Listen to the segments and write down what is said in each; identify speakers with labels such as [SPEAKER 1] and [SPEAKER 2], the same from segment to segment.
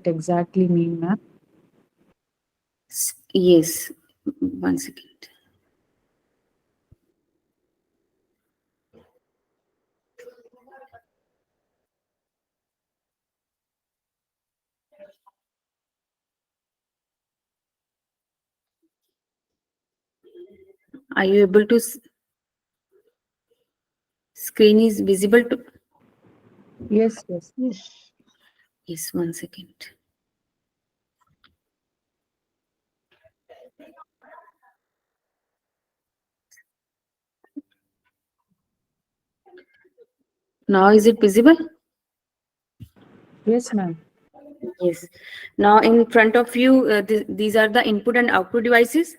[SPEAKER 1] exactly mean, ma'am?
[SPEAKER 2] Yes, 1 second. Are you able to screen is visible to?
[SPEAKER 1] Yes, yes.
[SPEAKER 3] Yes.
[SPEAKER 2] Yes, 1 second. Now is it visible?
[SPEAKER 1] Yes, ma'am.
[SPEAKER 2] Yes. Now in front of you, these are the input and output devices.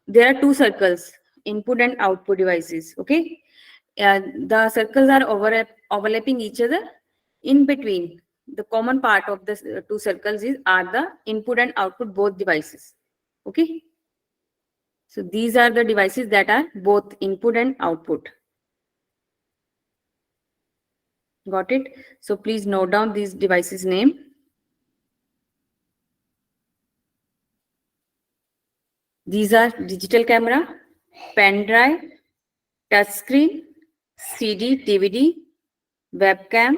[SPEAKER 2] There are two circles, input and output devices. Okay. The circles are overlapping each other. In between, the common part of the two circles are the input and output both devices. Okay. So these are the devices that are both input and output. Got it? So please note down these devices' name. These are digital camera, pen drive, touch screen, CD, DVD, webcam,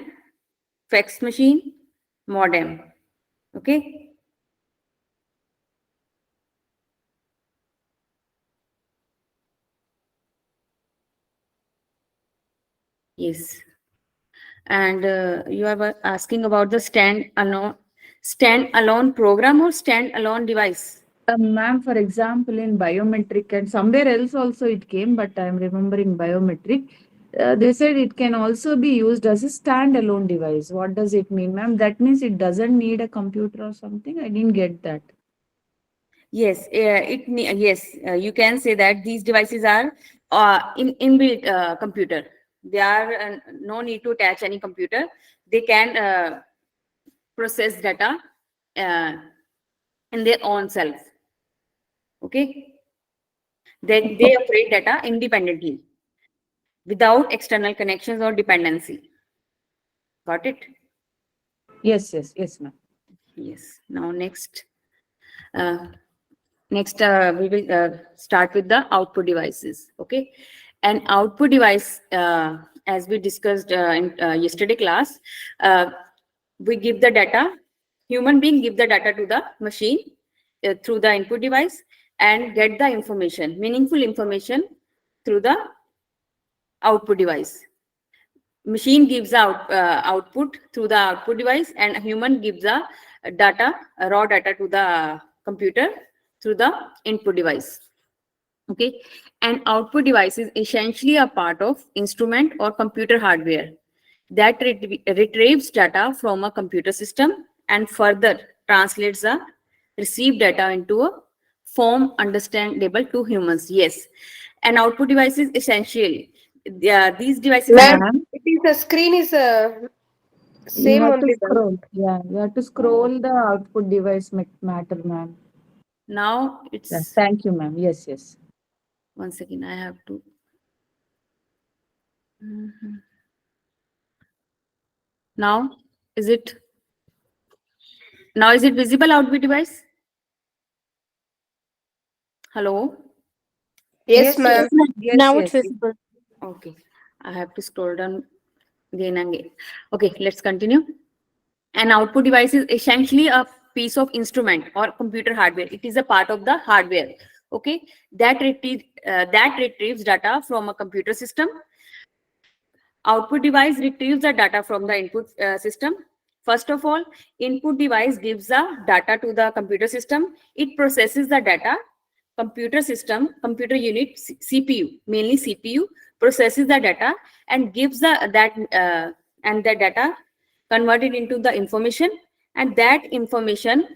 [SPEAKER 2] fax machine, modem. Okay. Yes. And you are asking about the stand-alone program or stand-alone device.
[SPEAKER 1] Ma'am, for example, in biometric and somewhere else also it came, but I'm remembering biometric. They said it can also be used as a standalone device. What does it mean, ma'am? That means it doesn't need a computer or something? I didn't get that.
[SPEAKER 2] Yes, yes, you can say that these devices are in inbuilt computer. They are no need to attach any computer. They can process data uh, in their own self. Okay, they operate data independently without external connections or dependency. Got it?
[SPEAKER 1] Yes, yes, yes, ma'am.
[SPEAKER 2] Yes. Now uh, next we will start with the output devices. Okay, an output device, as we discussed in yesterday class, we give the data. Human being give the data to the machine through the input device and get the information, meaningful information, through the output device. Machine gives out output through the output device, and a human gives the data, raw data, to the computer through the input device. Okay, an output device is essentially a part of instrument or computer hardware that retrieves data from a computer system and further translates the received data into a form understandable to humans. Yes, an output device is essential. These devices are.
[SPEAKER 3] Ma'am,
[SPEAKER 1] Ma'am,
[SPEAKER 3] it is the screen is
[SPEAKER 1] you
[SPEAKER 3] same
[SPEAKER 1] have to
[SPEAKER 3] only then.
[SPEAKER 1] scroll. Yeah, you have to scroll the output device matter, ma'am.
[SPEAKER 2] Now
[SPEAKER 1] Yeah,
[SPEAKER 2] it's
[SPEAKER 1] thank you, ma'am. Yes, yes.
[SPEAKER 2] 1 second. I have to. Mhm. Now is it? Now is it visible output device? Hello.
[SPEAKER 3] Yes,
[SPEAKER 1] Yes,
[SPEAKER 3] ma'am.
[SPEAKER 1] yes,
[SPEAKER 4] Yes, ma'am.
[SPEAKER 1] yes,
[SPEAKER 4] Now it's
[SPEAKER 1] yes.
[SPEAKER 4] visible.
[SPEAKER 2] Okay. I have to scroll down again and again. Okay. Let's continue. An output device is essentially a piece of instrument or computer hardware. It is a part of the hardware. Okay. That retrieves data from a computer system. Output device retrieves the data from the input system. First of all, input device gives the data to the computer system. It processes the data. Computer system, computer unit, CPU, mainly CPU, processes the data and gives the data converted into the information, and that information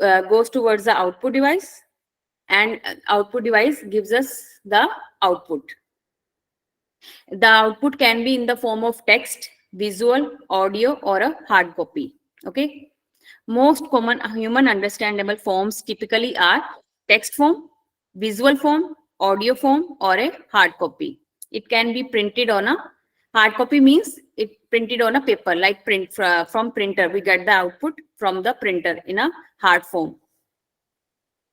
[SPEAKER 2] goes towards the output device, and output device gives us the output. The output can be in the form of text, visual, audio, or a hard copy. Okay. Most common human understandable forms typically are text form, visual form, audio form, or a hard copy. It can be printed on a Hard copy means it printed on a paper, like print from printer. We get the output from the printer in a hard form.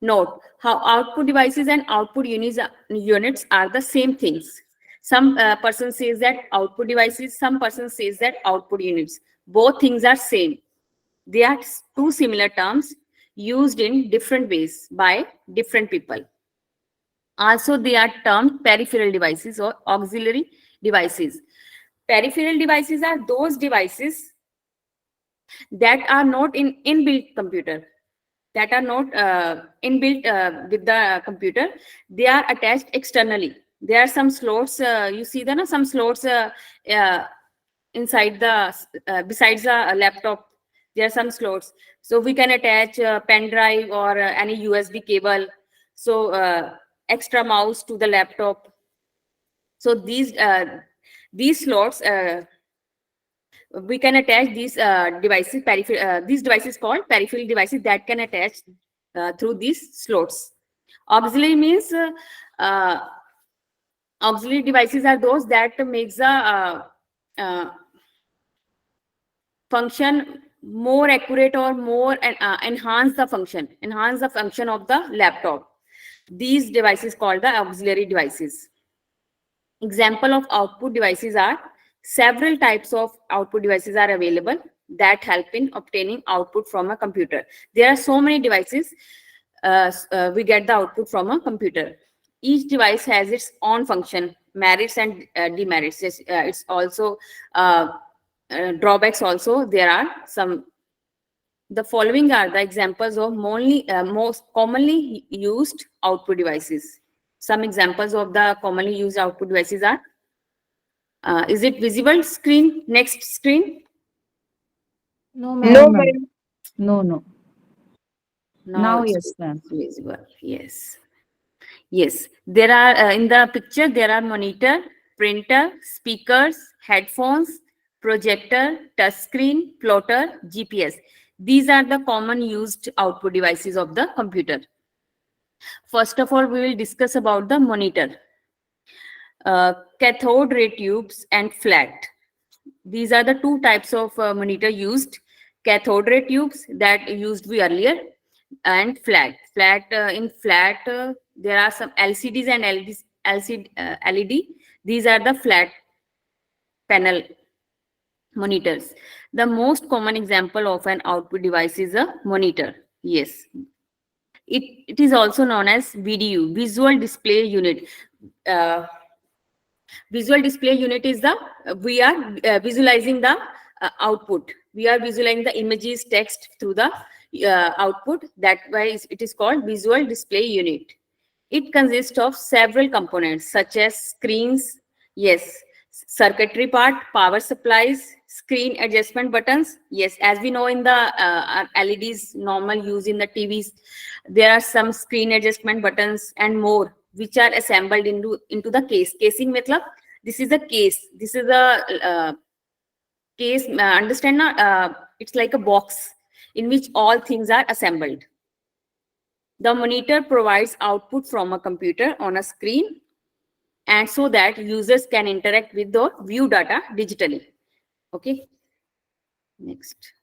[SPEAKER 2] Note how output devices and output units are the same things. Some person says that output devices, some person says that output units. Both things are same. They are two similar terms used in different ways by different people. Also, they are termed peripheral devices or auxiliary devices. Peripheral devices are those devices that are not in inbuilt computer, that are not inbuilt with the computer. They are attached externally. There are some slots, you see there are some slots inside the besides the laptop. There are some slots, so we can attach a pen drive or any USB cable, so extra mouse to the laptop. So these slots, we can attach these devices, these devices called peripheral devices that can attach through these slots. Auxiliary means auxiliary devices are those that makes the function more accurate or more enhance the function of the laptop. These devices called the auxiliary devices. Example of output devices are several types of output devices are available that help in obtaining output from a computer. There are so many devices we get the output from a computer. Each device has its own function, merits and demerits. It's also drawbacks also. There are some. The following are the examples of most commonly used output devices. Some examples of the commonly used output devices are, is it visible screen? Next screen.
[SPEAKER 1] No,
[SPEAKER 3] No,
[SPEAKER 1] ma'am.
[SPEAKER 3] ma'am.
[SPEAKER 1] No.
[SPEAKER 2] Now
[SPEAKER 1] Now,
[SPEAKER 2] it's
[SPEAKER 1] yes, ma'am.
[SPEAKER 2] visible. Yes. Yes. There are in the picture, there are monitor, printer, speakers, headphones, projector, touch screen, plotter, GPS. These are the common used output devices of the computer. First of all, we will discuss about the monitor. Cathode ray tubes and flat. These are the two types of monitor used. Cathode ray tubes that used we earlier, and flat. In flat, there are some LCDs and LED. These are the flat panel monitors. The most common example of an output device is a monitor. Yes. It is also known as VDU, Visual Display Unit. Visual display unit is the, we are visualizing the output. We are visualizing the images, text through the output. That why it is called visual display unit. It consists of several components such as screens, yes, circuitry part, power supplies, screen adjustment buttons. Yes, as we know in the LEDs normal use in the TVs, there are some screen adjustment buttons and more, which are assembled into the case. Casing matlab, this is a case. This is a case. Understand na? It's like a box in which all things are assembled. The monitor provides output from a computer on a screen, and so that users can interact with the view data digitally. Okay. Next.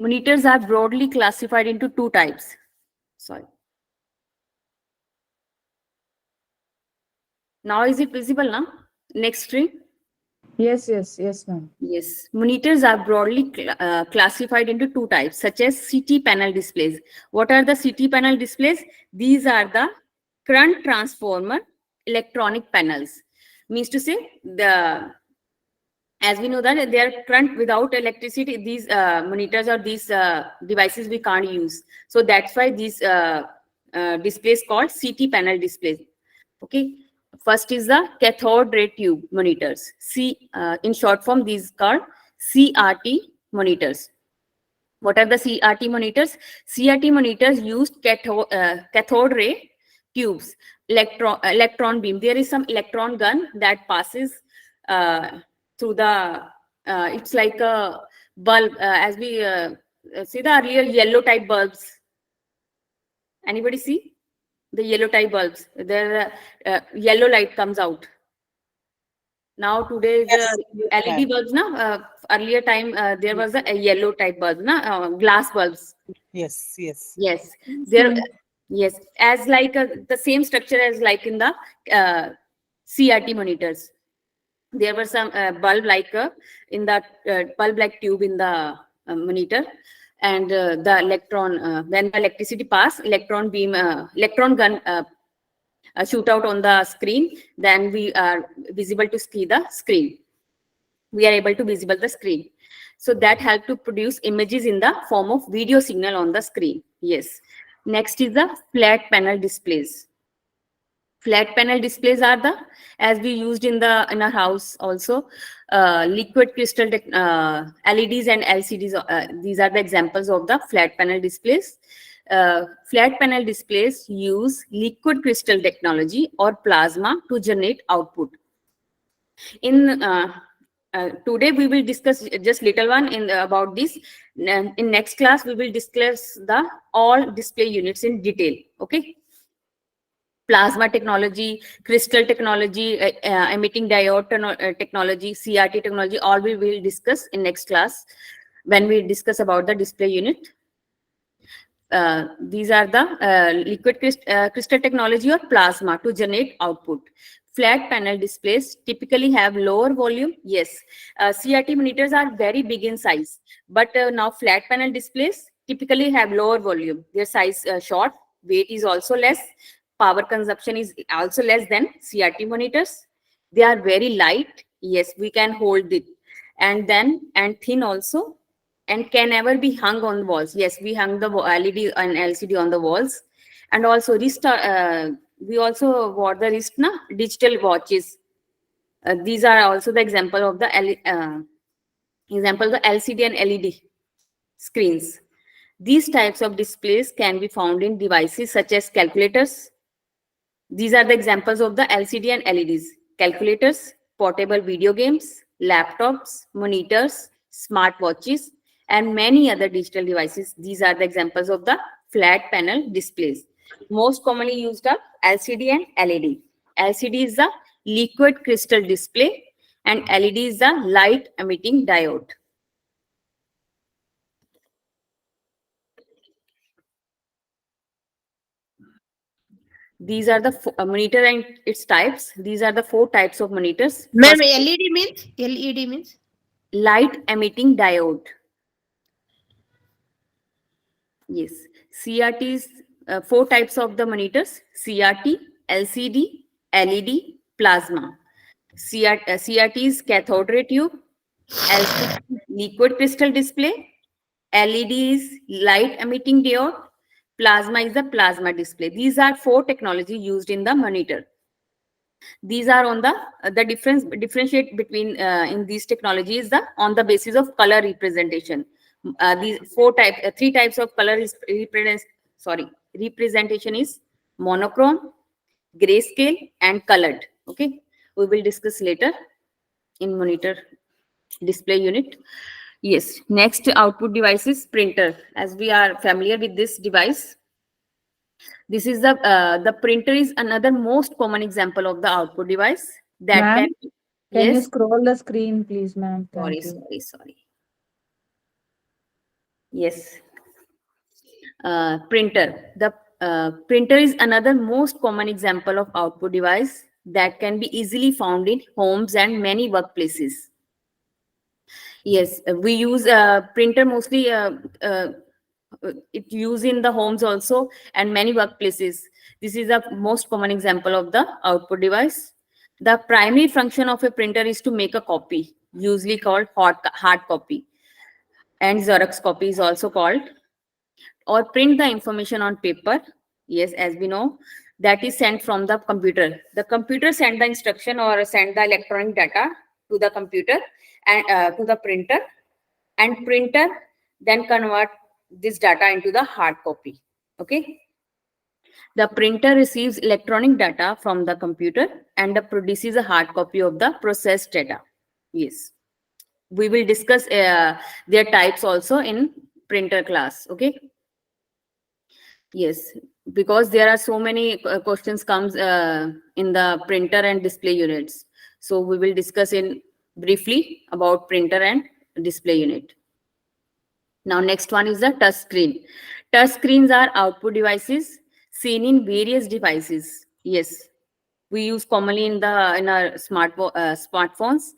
[SPEAKER 2] Monitors are broadly classified into two types. Sorry. Now is it visible now? Next screen.
[SPEAKER 1] Yes, ma'am.
[SPEAKER 2] Yes, monitors are broadly classified into two types, such as CT panel displays. What are the CT panel displays? These are the current transformer electronic panels. Means to say, as we know that they are current without electricity, these monitors or these devices we can't use. So that's why these displays called CT panel displays. Okay. First is the cathode ray tube monitors. In short form, these called CRT monitors. What are the CRT monitors? CRT monitors used cathode ray tubes, electron beam. There is some electron gun that passes through the, it's like a bulb, as we see the earlier yellow type bulbs. Anybody see? the yellow type bulbs. There, yellow light comes out. Now today's
[SPEAKER 4] Yes, yes,
[SPEAKER 2] LED
[SPEAKER 4] ma'am.
[SPEAKER 2] bulbs, na earlier time there was a yellow type bulb, na glass bulbs.
[SPEAKER 4] Yes, yes.
[SPEAKER 2] Yes,
[SPEAKER 1] Yes,
[SPEAKER 2] there.
[SPEAKER 1] ma'am.
[SPEAKER 2] Yes, as like the same structure as like in the CRT monitors. There were some bulb like in the bulb like tube in the monitor, and the electron when the electricity pass, electron beam, electron gun shoot out on the screen, then we are visible to see the screen. We are able to visible the screen. So that help to produce images in the form of video signal on the screen. Yes. Next is the flat panel displays. Flat panel displays are the, as we used in our house also, liquid crystal LEDs and LCDs. These are the examples of the flat panel displays. Flat panel displays use liquid crystal technology or plasma to generate output. In today we will discuss just little one in about this. In next class we will discuss the all display units in detail. Okay. Plasma technology, crystal technology, emitting diode technology, CRT technology, all we will discuss in next class when we discuss about the display unit. These are the liquid crystal technology or plasma to generate output. Flat panel displays typically have lower volume. Yes, CRT monitors are very big in size, but now flat panel displays typically have lower volume. Their size short, weight is also less, power consumption is also less than CRT monitors. They are very light. Yes, we can hold it, and thin also, and can never be hung on walls. Yes, we hung the LED and LCD on the walls, and also wrist. We also wore the wrist na digital watches. These are also the example of the LCD and LED screens. These types of displays can be found in devices such as calculators. These are the examples of the LCD and LEDs: calculators, portable video games, laptops, monitors, smartwatches, and many other digital devices. These are the examples of the flat panel displays. Most commonly used are LCD and LED. LCD is the liquid crystal display, and LED is the light emitting diode. These are the monitor and its types. These are the 4 types of monitors.
[SPEAKER 3] Ma'am,
[SPEAKER 2] First,
[SPEAKER 3] LED means? LED means?
[SPEAKER 2] light emitting diode. Yes, CRT is 4 types of the monitors: CRT, LCD, LED, plasma. CRT is cathode ray tube, LCD is liquid crystal display, LED is light emitting diode, plasma is the plasma display. These are 4 technology used in the monitor. These are on the differentiate between in these technologies the on the basis of color representation. These 3 types of color is representation is monochrome, grayscale, and colored. Okay, we will discuss later in monitor display unit. Yes, next output device is printer. As we are familiar with this device, this is the printer is another most common example of the output device that
[SPEAKER 1] Ma'am, can you
[SPEAKER 2] yes,
[SPEAKER 1] scroll the screen, please, ma'am?
[SPEAKER 2] sorry,
[SPEAKER 1] Thank you.
[SPEAKER 2] sorry. Yes, printer. The printer is another most common example of output device that can be easily found in homes and many workplaces. Yes, we use printer mostly. It used in the homes also and many workplaces. This is the most common example of the output device. The primary function of a printer is to make a copy, usually called hard copy, and Xerox copy is also called, or print the information on paper. Yes, as we know, that is sent from the computer. The computer send the instruction or send the electronic data to the computer and to the printer, and printer then convert this data into the hard copy. Okay. The printer receives electronic data from the computer and produces a hard copy of the processed data. Yes. We will discuss their types also in printer class. Okay. Yes. because there are so many questions comes in the printer and display units. So we will discuss in briefly about printer and display unit. Now next one is the touch screen. Touch screens are output devices seen in various devices. Yes, we use commonly in our smartphones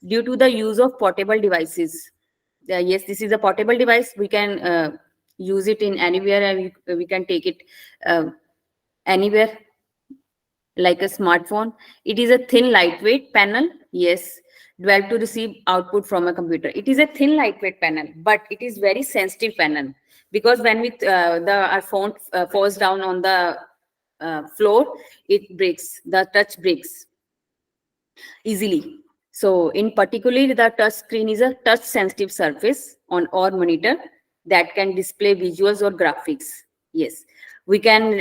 [SPEAKER 2] due to the use of portable devices. Yes, this is a portable device. We can use it in anywhere, and we can take it anywhere, like a smartphone. It is a thin, lightweight panel. Yes, developed to receive output from a computer. It is a thin, lightweight panel, but it is very sensitive panel, because when our phone falls down on the floor, it breaks. The touch breaks easily. So in particular, the touch screen is a touch sensitive surface on or monitor that can display visuals or graphics. Yes, we can,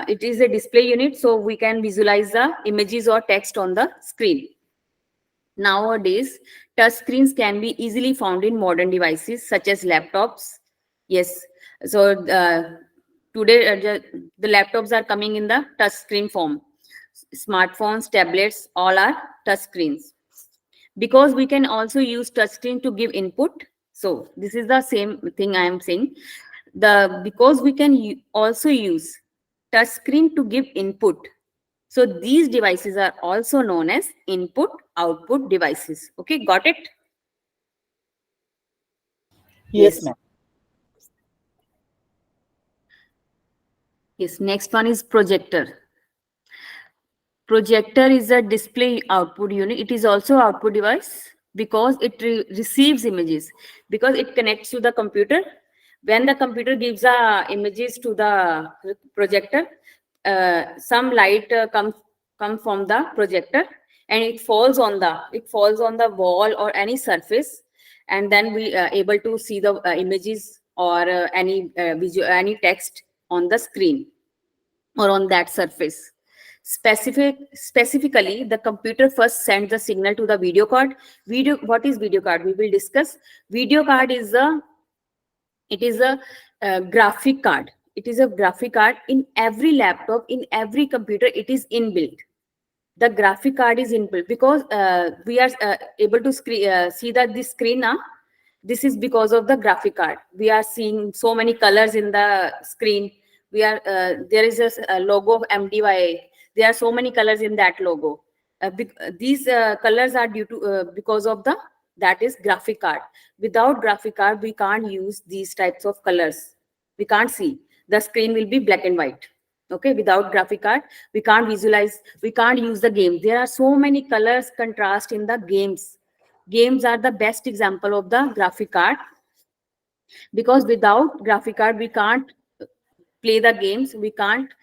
[SPEAKER 2] it is a display unit, so we can visualize the images or text on the screen. Nowadays, touch screens can be easily found in modern devices such as laptops. Yes, so today the laptops are coming in the touch screen form. Smartphones, tablets, all are touch screens. Because we can also use touchscreen to give input. So this is the same thing I am saying. Because we can also use touchscreen to give input. So these devices are also known as input output devices. Okay, got it?
[SPEAKER 4] Yes, ma'am.
[SPEAKER 2] Yes, next one is projector. Projector is a display output unit. It is also output device because it receives images, because it connects to the computer. When the computer gives images to the projector, some light comes from the projector, and it falls on the wall or any surface, and then we are able to see the images or any text on the screen or on that surface. Specifically, the computer first sends the signal to the video card. What is video card? We will discuss. Video card is a graphic card. It is a graphic card in every laptop, in every computer. It is inbuilt. The graphic card is inbuilt because we are able to see that this screen now. This is because of the graphic card. We are seeing so many colors in the screen. There is a logo of MDYA. There are so many colors in that logo. These colors are due to because of that is graphic card. Without graphic card, we can't use these types of colors. We can't see. The screen will be black and white. Okay, without graphic card, we can't visualize. We can't use the game. There are so many colors contrast in the games. Games are the best example of the graphic card, because without graphic card, we can't play the games. We can't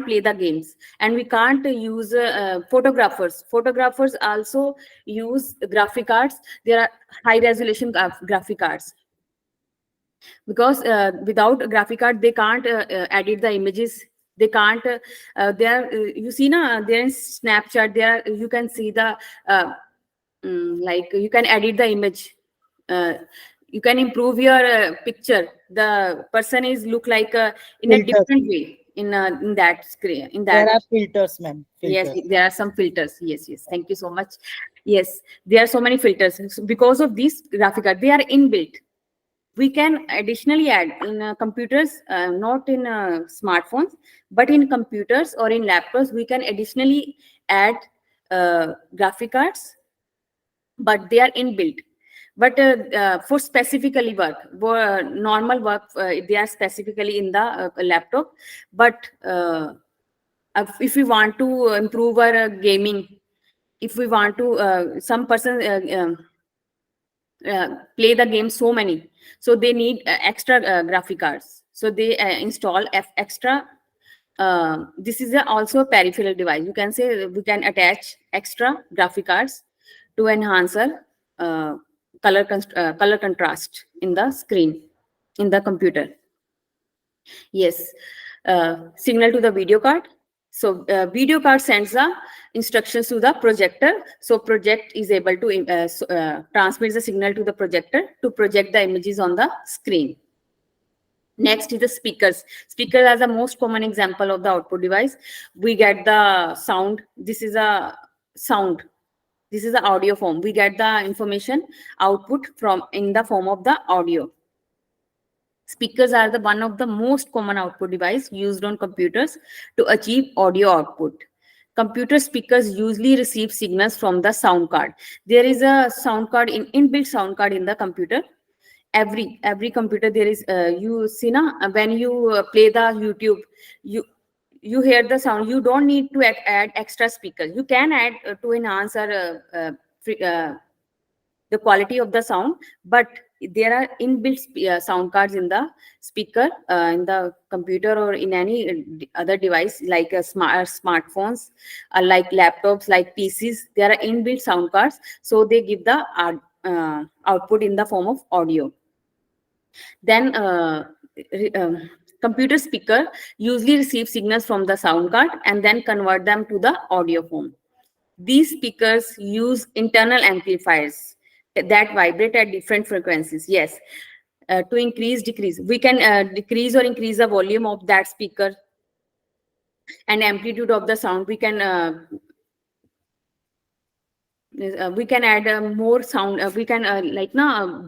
[SPEAKER 2] play the games, and we can't use photographers also use graphic cards. There are high resolution graphic cards, because without graphic card they can't edit the images. They can't you see now there in Snapchat, there you can see the like you can edit the image. You can improve your picture. The person is look like in a
[SPEAKER 4] Filters.
[SPEAKER 2] different way in that screen. In that,
[SPEAKER 4] There are filters, ma'am.
[SPEAKER 2] yes,
[SPEAKER 4] Filters.
[SPEAKER 2] there are some filters. Yes, thank you so much. Yes, there are so many filters. So because of these graphic card, they are inbuilt. We can additionally add in computers, not in smartphones, but in computers or in laptops, we can additionally add graphic cards, but they are inbuilt. But for specifically work, for normal work, they are specifically in the laptop. But if we want to improve our gaming, if we want to, some person play the game so many, so they need extra graphic cards. So they install extra. This is also a peripheral device. You can say we can attach extra graphic cards to enhance our color contrast in the screen, in the computer. Yes, signal to the video card. So video card sends the instructions to the projector. So project is able to transmit the signal to the projector to project the images on the screen. Next is the speakers. Speaker as the most common example of the output device. We get the sound. This is a sound. This is the audio form. We get the information output from in the form of the audio. Speakers are the one of the most common output device used on computers to achieve audio output. Computer speakers usually receive signals from the sound card. There is a sound card inbuilt sound card in the computer. Every computer there is, you see na, when you play the YouTube, you hear the sound. You don't need to add extra speakers. You can add to enhance or the quality of the sound, but there are inbuilt sound cards in the speaker, in the computer or in any other device like smartphones, like laptops, like PCs. There are inbuilt sound cards, so they give the output in the form of audio. Then computer speaker usually receive signals from the sound card and then convert them to the audio form. These speakers use internal amplifiers that vibrate at different frequencies. Yes, to increase, decrease. We can decrease or increase the volume of that speaker and amplitude of the sound. We can add more sound. We can like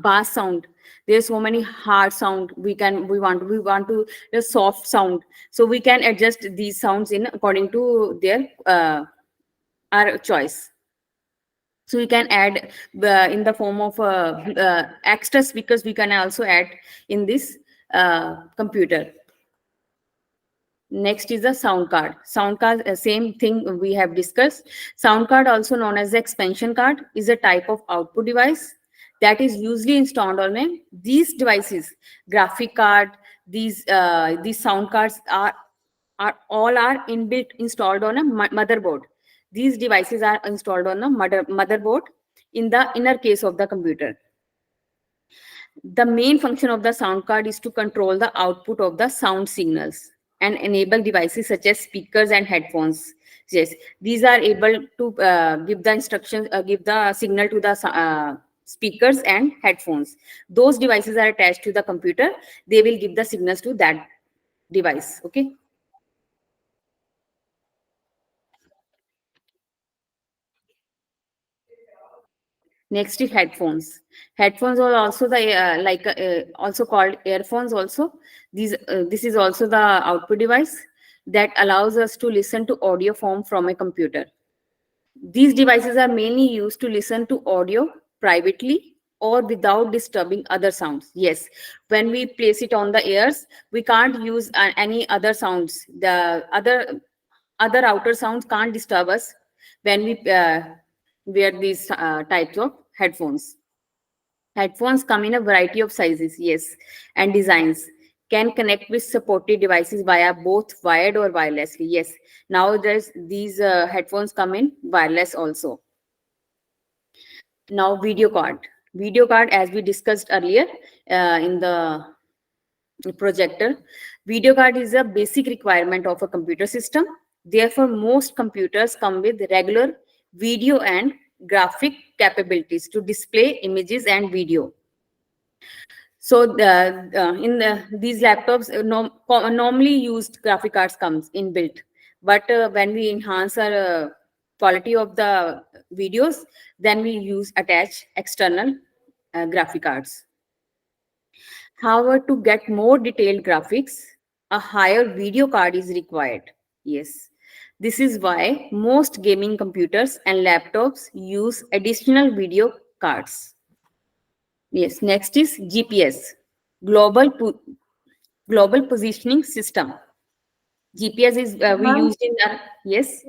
[SPEAKER 2] bass sound. There's so many hard sound. We want to a soft sound. So we can adjust these sounds in according to their our choice. So we can add in the form of extra speakers. We can also add in this computer. Next is the sound card. Sound card, same thing we have discussed. Sound card, also known as the expansion card, is a type of output device that is usually installed on these devices. Graphic card, these sound cards are inbuilt installed on a motherboard. These devices are installed on a motherboard in the inner case of the computer. The main function of the sound card is to control the output of the sound signals and enable devices such as speakers and headphones. Yes, these are able to give the instructions, give the signal to the speakers and headphones. Those devices are attached to the computer. They will give the signals to that device. Okay. Next is headphones. Headphones are also the also called earphones. Also, this is also the output device that allows us to listen to audio form from a computer. These devices are mainly used to listen to audio privately or without disturbing other sounds. Yes, when we place it on the ears, we can't use any other sounds. The other outer sounds can't disturb us when we wear these types of headphones. Headphones come in a variety of sizes, yes, and designs. Can connect with supported devices via both wired or wirelessly. Yes, nowadays these headphones come in wireless also. Now, video card. Video card, as we discussed earlier in the projector, video card is a basic requirement of a computer system. Therefore, most computers come with regular video and graphic capabilities to display images and video. So these laptops, normally used graphic cards comes inbuilt, but when we enhance our quality of the videos, then we use attach external graphic cards. However, to get more detailed graphics, a higher video card is required. Yes. This is why most gaming computers and laptops use additional video cards. Yes, next is GPS, Global Positioning System. GPS is we
[SPEAKER 3] Ma'am?
[SPEAKER 2] used in our, yes,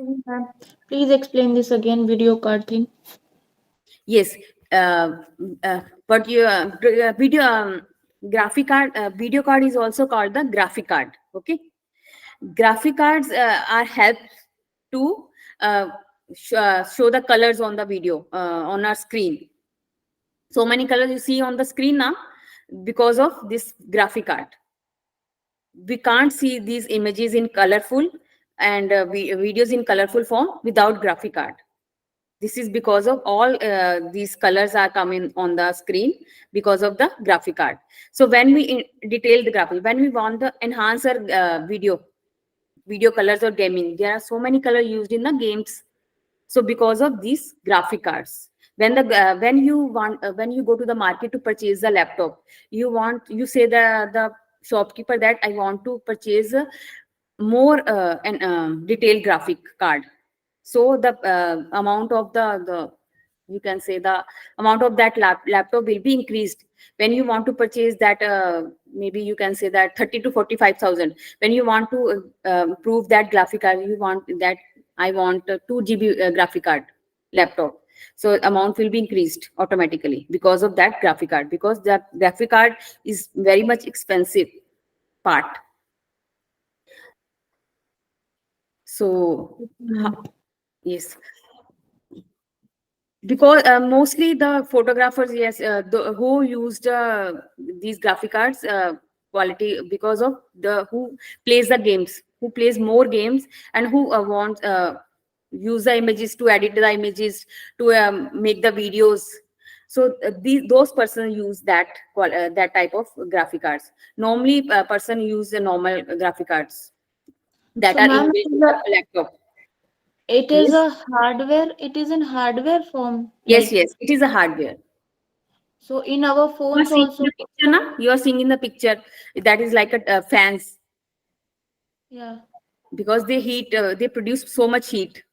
[SPEAKER 3] Please explain this again, video card thing.
[SPEAKER 2] yes. But your video graphic card, video card is also called the graphic card. Okay, graphic cards are helped to show the colors on the video on our screen. So many colors you see on the screen now because of this graphic card. We can't see these images in colorful and videos in colorful form without graphic card. This is because of all these colors are coming on the screen because of the graphic card. So when we detail the graphic, when we want to enhance our video colors or gaming, there are so many colors used in the games. So because of these graphic cards, when the when you go to the market to purchase the laptop, you say the shopkeeper that I want to purchase more an detailed graphic card. So the amount of the you can say the amount of that laptop will be increased. When you want to purchase that, maybe you can say that 30 to 45,000. When you want to prove that graphic card, you want that I want a 2 GB graphic card laptop. So amount will be increased automatically because of that graphic card, because that graphic card is very much expensive part. So yes, because mostly the photographers, yes, who used these graphic cards quality, because of the who plays the games, who plays more games, and who wants use the images to edit the images, to make the videos. So those persons use that that type of graphic cards. Normally person use the normal graphic cards that
[SPEAKER 3] So
[SPEAKER 2] are
[SPEAKER 3] ma'am,
[SPEAKER 2] inbuilt in the laptop.
[SPEAKER 3] it is
[SPEAKER 2] Yes,
[SPEAKER 3] a hardware, it is in hardware form.
[SPEAKER 2] yes,
[SPEAKER 3] Like,
[SPEAKER 2] yes, it is a hardware.
[SPEAKER 3] so in our
[SPEAKER 2] You are
[SPEAKER 3] phones
[SPEAKER 2] seeing in
[SPEAKER 3] also.
[SPEAKER 2] the picture, na? You are seeing in the picture that is like a fans,
[SPEAKER 3] Yeah.
[SPEAKER 2] because they heat, they produce so much heat.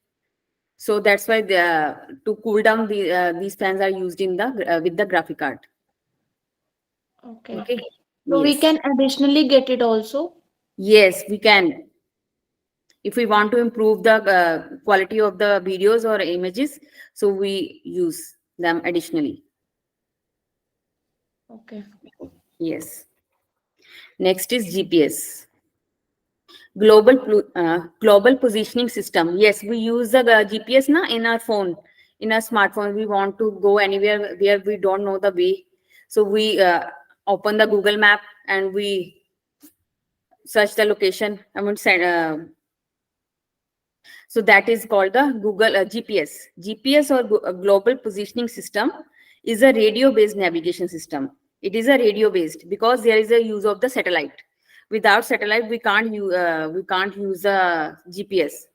[SPEAKER 2] So that's why to cool down these fans are used in the with the graphic card.
[SPEAKER 3] Okay.
[SPEAKER 2] Okay.
[SPEAKER 3] So we
[SPEAKER 2] Yes.
[SPEAKER 3] can additionally get it also.
[SPEAKER 2] Yes, we can. If we want to improve the quality of the videos or images, so we use them additionally.
[SPEAKER 3] Okay.
[SPEAKER 2] Yes. Next is GPS. Global positioning system. Yes, we use the GPS na in our phone, in our smartphone. We want to go anywhere where we don't know the way, so we open the Google Map and we search the location. I would say so that is called the Google GPS. GPS or global positioning system is a radio based navigation system. It is a radio based because there is a use of the satellite. Without satellite we can't use a GPS.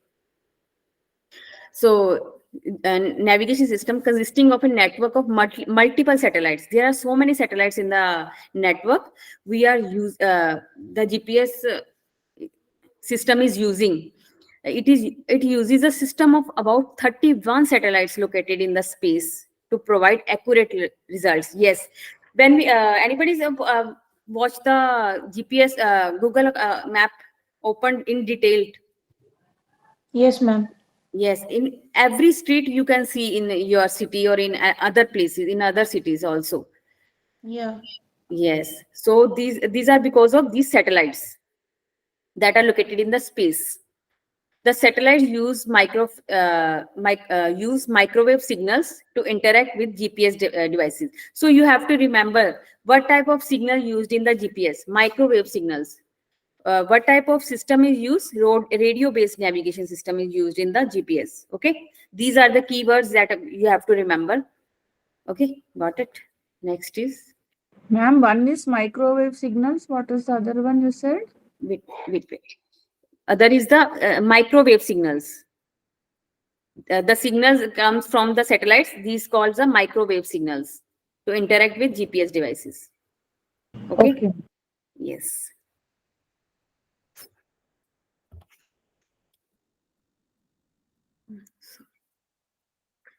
[SPEAKER 2] So navigation system consisting of a network of multiple satellites. There are so many satellites in the network. We are the GPS system is using. It uses a system of about 31 satellites located in the space to provide accurate results. Yes, when we anybody's watch the GPS Google map opened in detail.
[SPEAKER 3] Yes, ma'am.
[SPEAKER 2] Yes, in every street you can see in your city or in other places, in other cities also.
[SPEAKER 3] Yeah.
[SPEAKER 2] Yes, so these are because of these satellites that are located in the space. The satellites use microwave signals to interact with GPS devices. So you have to remember what type of signal used in the GPS: microwave signals. What type of system is used? Radio-based navigation system is used in the GPS. Okay, these are the keywords that you have to remember. Okay, got it. Next is
[SPEAKER 1] Ma'am, one is microwave signals. What is the other one you said?
[SPEAKER 2] wait. Other is the microwave signals. The signals comes from the satellites. These called the microwave signals to interact with GPS devices. Okay.
[SPEAKER 1] Okay.
[SPEAKER 2] Yes.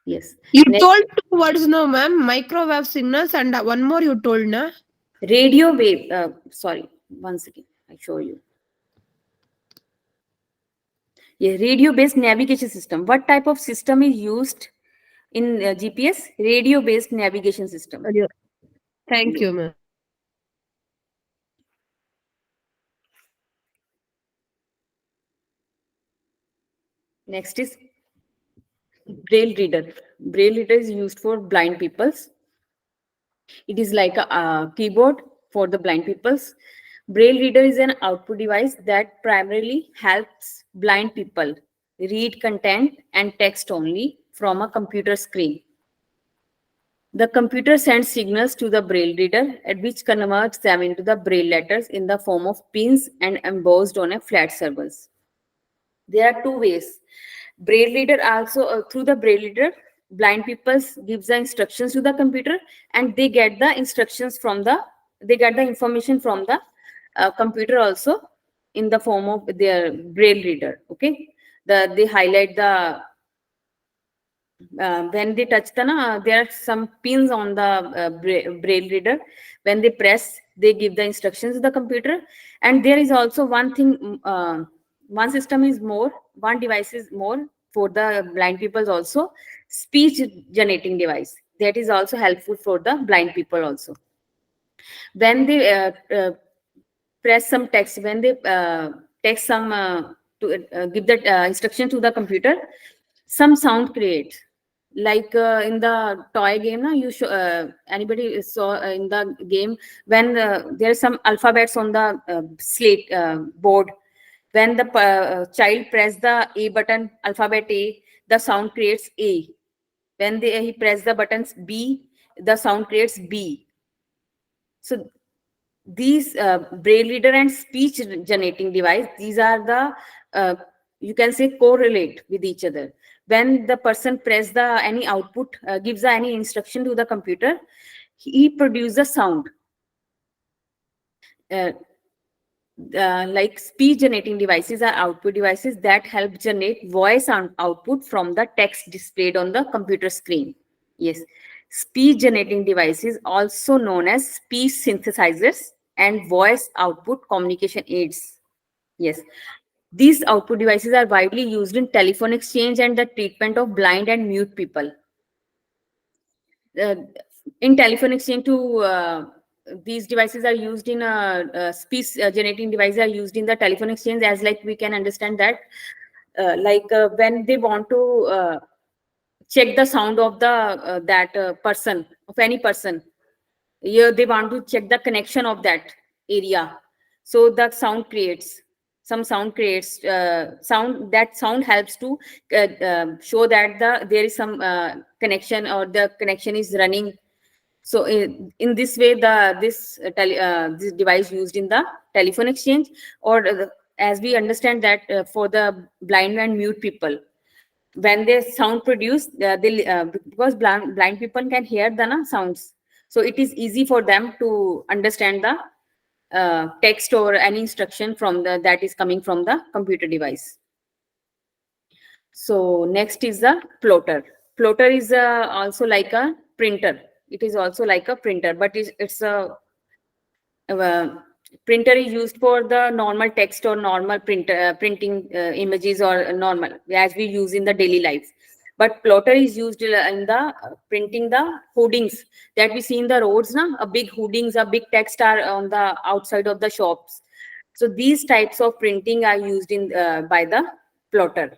[SPEAKER 2] Yes.
[SPEAKER 5] You
[SPEAKER 2] Next,
[SPEAKER 5] told two words, no, ma'am. Microwave signals and one more you told, na?
[SPEAKER 2] radio wave. Sorry, once again, I show you. Yeah, radio-based navigation system. What type of system is used in GPS? Radio-based navigation system.
[SPEAKER 5] Thank you, ma'am.
[SPEAKER 2] Next is braille reader. Braille reader is used for blind peoples. It is like a keyboard for the blind peoples. Braille reader is an output device that primarily helps blind people read content and text only from a computer screen. The computer sends signals to the braille reader, at which converts them into the braille letters in the form of pins and embossed on a flat surface. There are two ways. Braille reader also, through the braille reader, blind people gives the instructions to the computer, and they get the instructions from the, they get the information from the computer also in the form of their braille reader. Okay, they highlight the when they touch the there are some pins on the braille reader. When they press, they give the instructions to the computer. And there is also one thing, one system is more, one device is more for the blind people also, speech generating device, that is also helpful for the blind people also. When they press some text, when they text some to give the instruction to the computer, some sound creates. Like in the toy game, you show, anybody saw in the game, when there are some alphabets on the slate board. When the child press the A button, alphabet A, the sound creates A. When he press the buttons B, the sound creates B. So these braille reader and speech generating device, these are the you can say correlate with each other. When the person press the any output, gives any instruction to the computer, he produces a sound. Like speech generating devices are output devices that help generate voice output from the text displayed on the computer screen. Yes, speech generating devices, also known as speech synthesizers and voice output communication aids. Yes, these output devices are widely used in telephone exchange and the treatment of blind and mute people. In telephone exchange these devices are used in speech generating devices are used in the telephone exchange, as like we can understand that when they want to check the sound of the that person, of any person, yeah, they want to check the connection of that area. So the sound creates, some sound creates sound, that sound helps to show that there is some connection, or the connection is running. So in this way, this device used in the telephone exchange, or as we understand that for the blind and mute people, when they sound produce, because blind people can hear the sounds, so it is easy for them to understand the text or any instruction from the that is coming from the computer device. So next is the plotter. Plotter is also like a printer. It is also like a printer, but it's a printer is used for the normal text or normal printing images, or normal as we use in the daily life. But plotter is used in the printing the hoardings that we see in the roads. A big hoardings, a big text are on the outside of the shops. So these types of printing are used in by the plotter.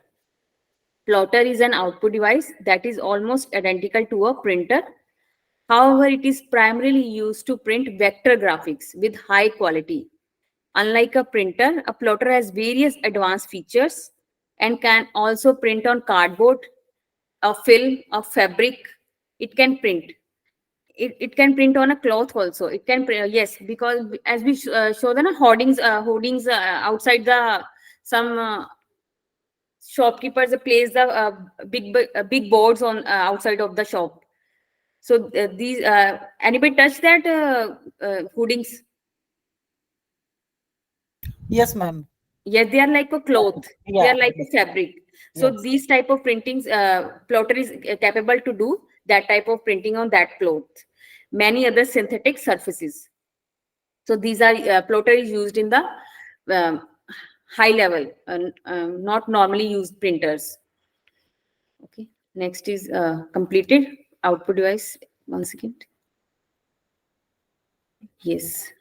[SPEAKER 2] Plotter is an output device that is almost identical to a printer. However, it is primarily used to print vector graphics with high quality. Unlike a printer, a plotter has various advanced features and can also print on cardboard, a film, a fabric. It can print. It can print on a cloth also. It can print, yes, because as we show the hoardings outside the some shopkeepers place the big boards on outside of the shop. So these anybody touch that hoardings?
[SPEAKER 4] Yes, ma'am.
[SPEAKER 2] Yes, they are like a cloth.
[SPEAKER 4] Yeah.
[SPEAKER 2] They are like a fabric. So
[SPEAKER 4] Yes.
[SPEAKER 2] these type of printings, plotter is capable to do that type of printing on that cloth. Many other synthetic surfaces. So these are plotter is used in the high level, not normally used printers. Okay. Next is completed output device. 1 second. Yes.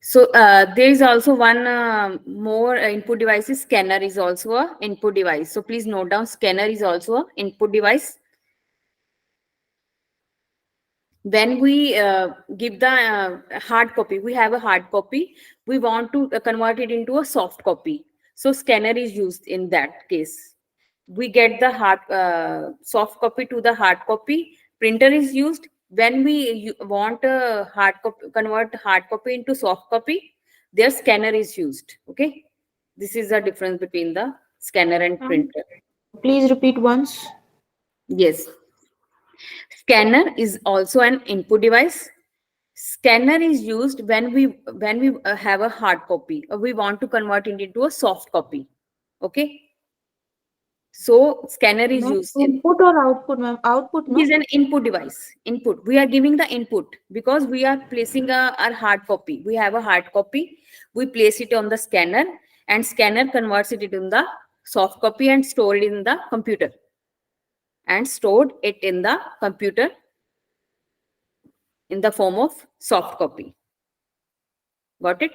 [SPEAKER 2] So there is also one more input device is scanner is also a input device. So please note down, scanner is also a input device. When we give the hard copy, we have a hard copy, we want to convert it into a soft copy. So scanner is used in that case. we get the soft copy to the hard copy. Printer is used when we want a hard copy, convert hard copy into soft copy. Their scanner is used. Okay, this is the difference between the scanner and printer.
[SPEAKER 3] Please repeat once.
[SPEAKER 2] Yes, scanner is also an input device. Scanner is used when we have a hard copy or we want to convert it into a soft copy. Okay, so scanner is
[SPEAKER 3] Ma'am,
[SPEAKER 2] used in.
[SPEAKER 3] input or output, ma'am? Output,
[SPEAKER 2] It
[SPEAKER 3] no?
[SPEAKER 2] is an input device. Input. We are giving the input because we are placing our hard copy. We have a hard copy. We place it on the scanner and scanner converts it into the soft copy and store it in the computer. And stored it in the computer in the form of soft copy. Got it?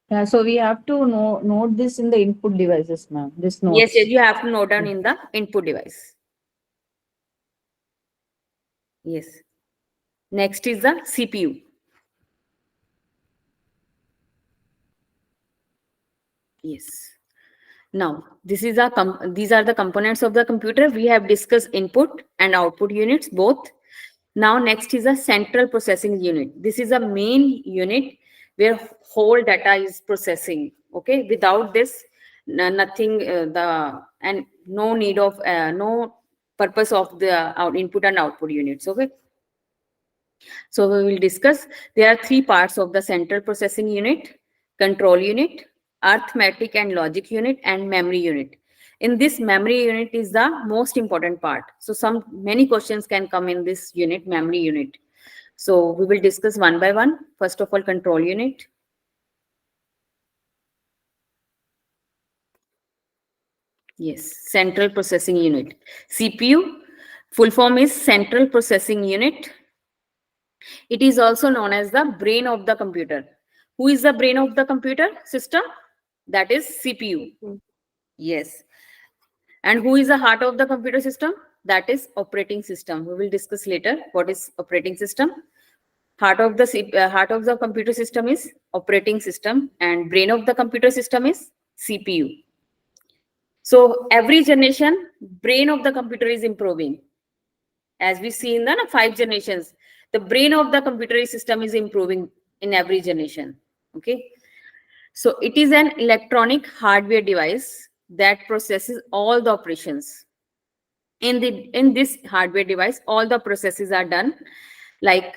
[SPEAKER 1] Yeah, so we have to note this in the input devices, ma'am. This notes.
[SPEAKER 2] Yes, you have to note down in the input device. Yes. Next is the CPU. Yes. Now, these are the components of the computer. We have discussed input and output units both. Now, next is a central processing unit. This is a main unit where whole data is processing. Okay, without this, nothing. And no need of no purpose of the input and output units. Okay. So we will discuss. There are three parts of the central processing unit: control unit, arithmetic and logic unit, and memory unit. In this, memory unit is the most important part. So many questions can come in this unit, memory unit. So we will discuss one by one. First of all, control unit. Yes, central processing unit. CPU, full form is central processing unit. It is also known as the brain of the computer. Who is the brain of the computer system? That is CPU. Yes. And who is the heart of the computer system? That is operating system. We will discuss later what is operating system. Heart of the computer system is operating system, and brain of the computer system is CPU. So every generation, brain of the computer is improving. As we see in the 5 generations, the brain of the computer system is improving in every generation. Okay. So it is an electronic hardware device that processes all the operations. In this hardware device, all the processes are done, like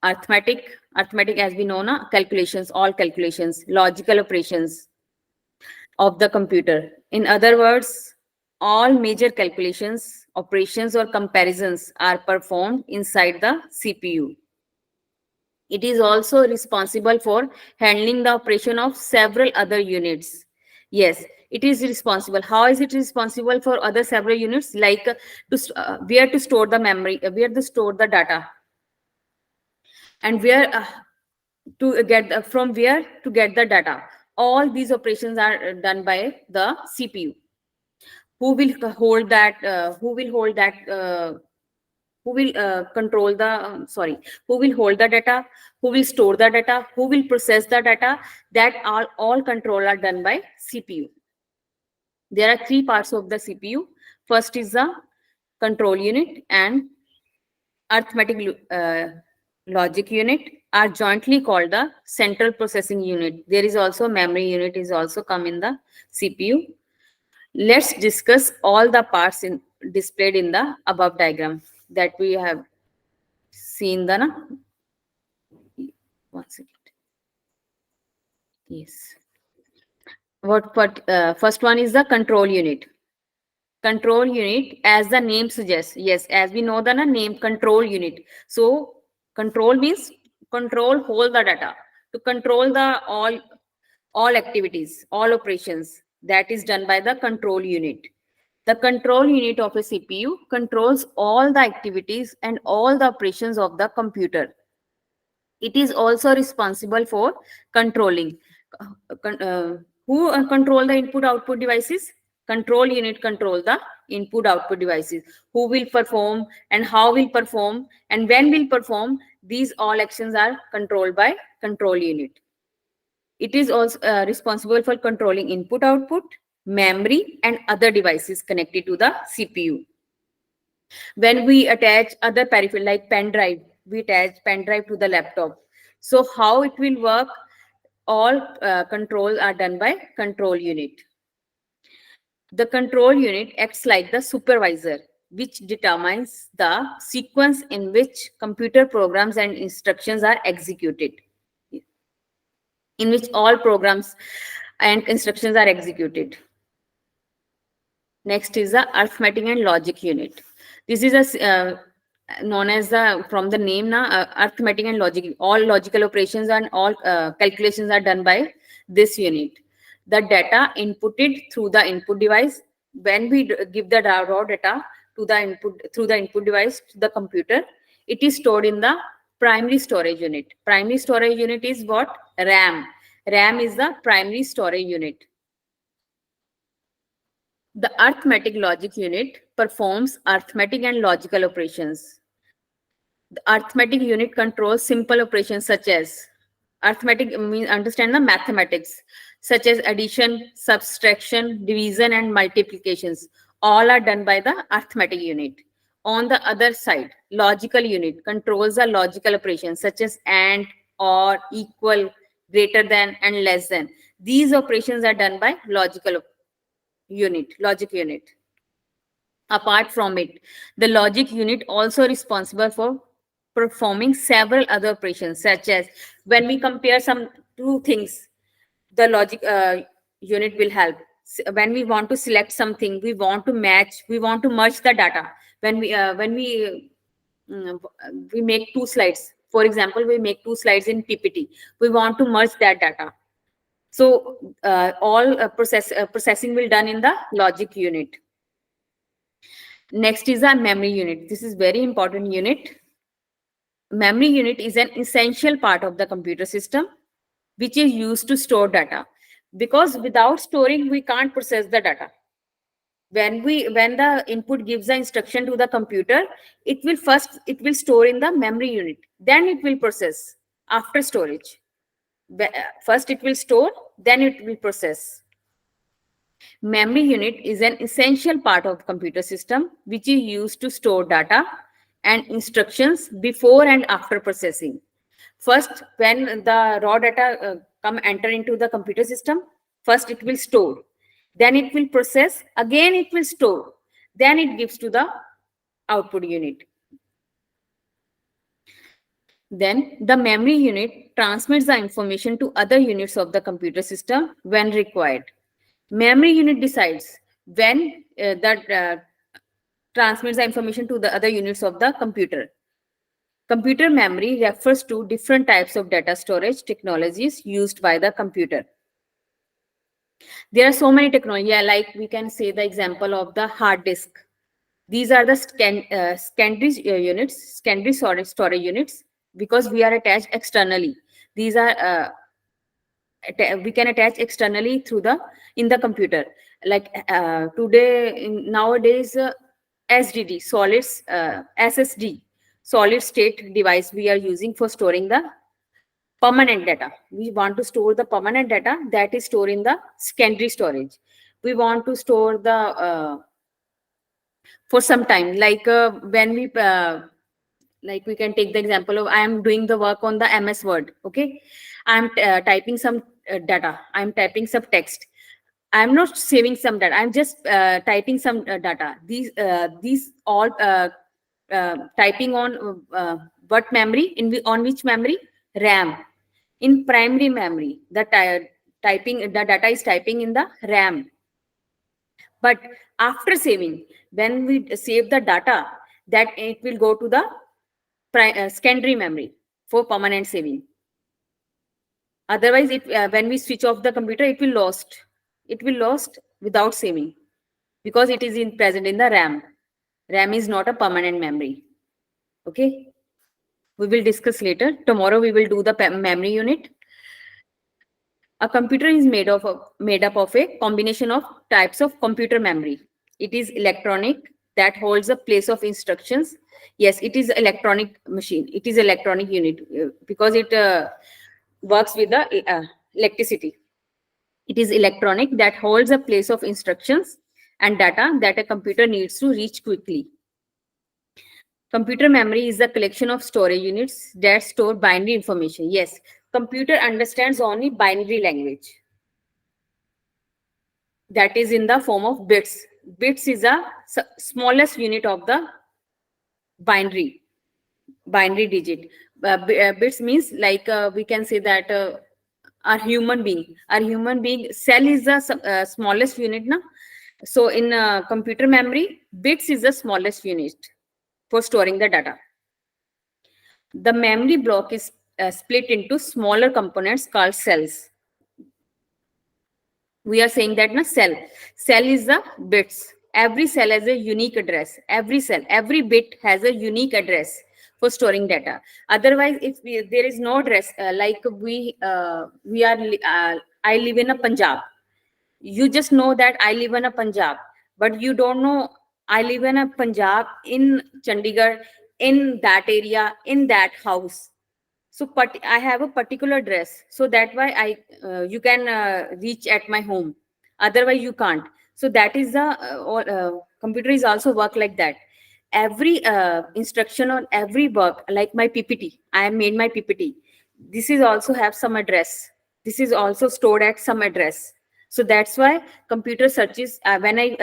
[SPEAKER 2] arithmetic as we know now, calculations, all calculations, logical operations of the computer. In other words, all major calculations, operations, or comparisons are performed inside the CPU. It is also responsible for handling the operation of several other units. Yes, it is responsible. How is it responsible for other several units? Like where to store the memory, where to store the data, and where to get from where to get the data. All these operations are done by the CPU. Who will hold that? Who will hold that? Who will control the? Who will hold the data? Who will store the data? Who will process the data? That all control are done by CPU. There are three parts of the CPU. First is the control unit, and arithmetic logic unit are jointly called the central processing unit. There is also memory unit is also come in the CPU. Let's discuss all the parts displayed in the above diagram that we have seen the one second. Yes. First one is the control unit. Control unit, as the name suggests, yes, as we know the name control unit. So control means control, hold the data, to control the all activities, all operations that is done by the control unit. The control unit of a CPU controls all the activities and all the operations of the computer. It is also responsible for controlling. Who control the input output devices? Control unit control the input output devices. Who will perform and how will perform and when will perform? These all actions are controlled by control unit. It is also responsible for controlling input output, memory, and other devices connected to the CPU. When we attach other peripheral like pen drive, we attach pen drive to the laptop. So how it will work? All controls are done by control unit. The control unit acts like the supervisor, which determines the sequence in which computer programs and instructions are executed, in which all programs and instructions are executed. Next is the arithmetic and logic unit. This is a known as the, from the name now, arithmetic and logic. All logical operations and all calculations are done by this unit. The data inputted through the input device. When we give the raw data to the input through the input device to the computer, it is stored in the primary storage unit. Primary storage unit is what? RAM. RAM is the primary storage unit. The arithmetic logic unit performs arithmetic and logical operations. The arithmetic unit controls simple operations such as, arithmetic means understand the mathematics, such as addition, subtraction, division, and multiplications. All are done by the arithmetic unit. On the other side, logical unit controls the logical operations such as and, or, equal, greater than, and less than. These operations are done by logic unit. Apart from it, the logic unit also responsible for performing several other operations, such as when we compare some two things, the logic unit will help. When we want to select something, we want to match, we want to merge the data. When we make two slides, for example, we make two slides in PPT, we want to merge that data. So all processing will done in the logic unit. Next is a memory unit. This is very important unit. Memory unit is an essential part of the computer system, which is used to store data, because without storing we can't process the data. When the input gives the instruction to the computer, it will store in the memory unit, then it will process after storage. First it will store, then it will process. Memory unit is an essential part of computer system, which is used to store data and instructions before and after processing. First, when the raw data enter into the computer system, first it will store, then it will process, again it will store, then it gives to the output unit. Then the memory unit transmits the information to other units of the computer system when required. Memory unit decides when that transmits the information to the other units of the computer. Computer memory refers to different types of data storage technologies used by the computer. There are so many technologies, like we can say the example of the hard disk. These are the secondary storage units, because we are attached externally. These are we can attach externally through in the computer. Like nowadays, SSD, solid state device we are using for storing the permanent data. We want to store the permanent data, that is stored in the secondary storage. We want to store the for some time, like when we like we can take the example of, I am doing the work on the MS Word. Okay, I am typing some data, I am typing some text. I am not saving some data, I am just typing some data. These all typing on what memory, on which memory? RAM. In primary memory, the data is typing in the RAM. But after saving, when we save the data, that it will go to the secondary memory for permanent saving. Otherwise, when we switch off the computer, it will lost. It will lost without saving, because it is present in the RAM. RAM is not a permanent memory. Okay, we will discuss later. Tomorrow we will do the memory unit. A computer is made up of a combination of types of computer memory. It is electronic, that holds a place of instructions. Yes, it is electronic machine. It is electronic unit because it works with the electricity. It is electronic that holds a place of instructions and data that a computer needs to reach quickly. Computer memory is a collection of storage units that store binary information. Yes, computer understands only binary language. That is in the form of bits. Bits is a smallest unit of the binary digit. Bits means like we can say that our human being cell is the smallest unit na. So in computer memory, bits is the smallest unit for storing the data. The memory block is split into smaller components called cells. We are saying that na cell is the bits. Every cell has a unique address. Every bit has a unique address for storing data. Otherwise, if there is no address, like I live in a Punjab. You just know that I live in a Punjab, but you don't know I live in a Punjab in Chandigarh, in that area, in that house. So I have a particular address, so that why you can reach at my home. Otherwise, you can't. So that is the computer is also work like that. Every instruction on every work, like my PPT, I have made my PPT. This is also have some address. This is also stored at some address. So that's why computer searches when I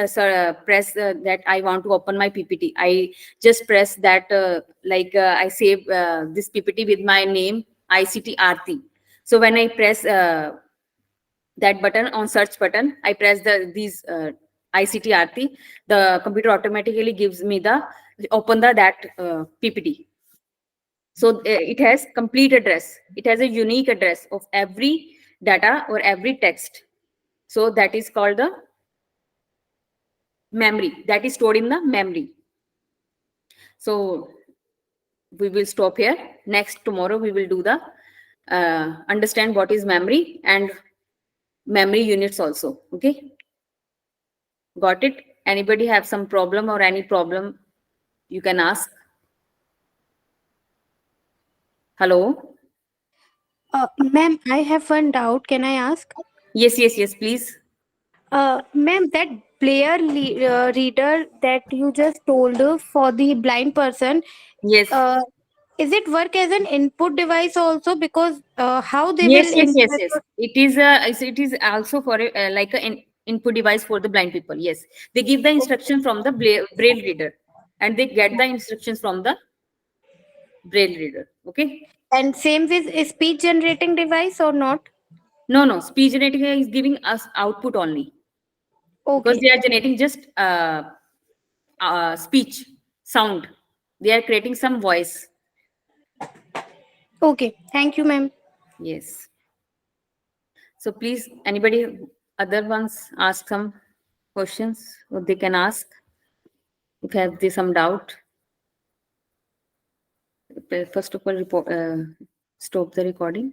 [SPEAKER 2] press that I want to open my PPT. I just press that I save this PPT with my name ICT Aarti. So when I press that button on search button, I press these ICT Aarti, the computer automatically gives me the open that PPT. So it has complete address. It has a unique address of every data or every text. So that is called the memory, that is stored in the memory. So we will stop here. Next, tomorrow we will do the understand what is memory and memory units also. Okay, got it? Anybody have some problem or any problem, you can ask. Hello?
[SPEAKER 6] Ma'am, I have one doubt. Can I ask?
[SPEAKER 2] Yes, please.
[SPEAKER 6] Ma'am, that reader that you just told for the blind person,
[SPEAKER 2] Yes.
[SPEAKER 6] uh, is it work as an input device also? Because how they will
[SPEAKER 2] Yes. It is also for like an input device for the blind people. Yes, they give the instruction from the braille reader, and they get the instructions from the braille reader. Okay.
[SPEAKER 6] and same with a speech generating device or not?
[SPEAKER 2] No. Speech generating is giving us output only because
[SPEAKER 6] Okay,
[SPEAKER 2] they are generating just speech sound. They are creating some voice.
[SPEAKER 6] okay. Thank you, ma'am.
[SPEAKER 2] Yes. So please, anybody other ones ask some questions, or they can ask if have they some doubt. First of all, stop the recording.